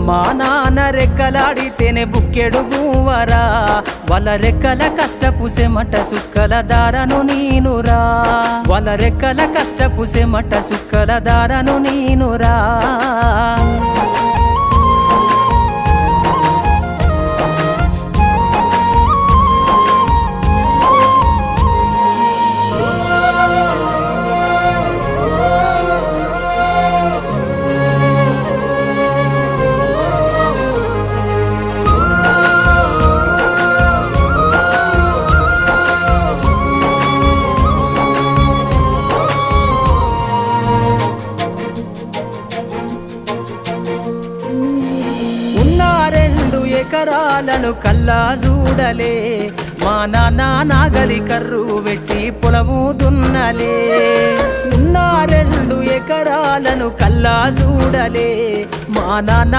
మా నాన్న రెక్కలాడితేనే బుక్కెడు గువ్వరా వాళ్ళ రెక్కల కష్టపు సెమట సుక్కల దారను నీనురా వాళ్ళ రెక్కల కష్టపు సెమట సుక్కల దారను నీనురా ఎకరాలను కల్లా చూడలే మా నాన్న నాగలి కర్రు వెట్టి పొలము దున్నలే ఉన్న 2 ఎకరాలను కల్లా చూడలే మా నాన్న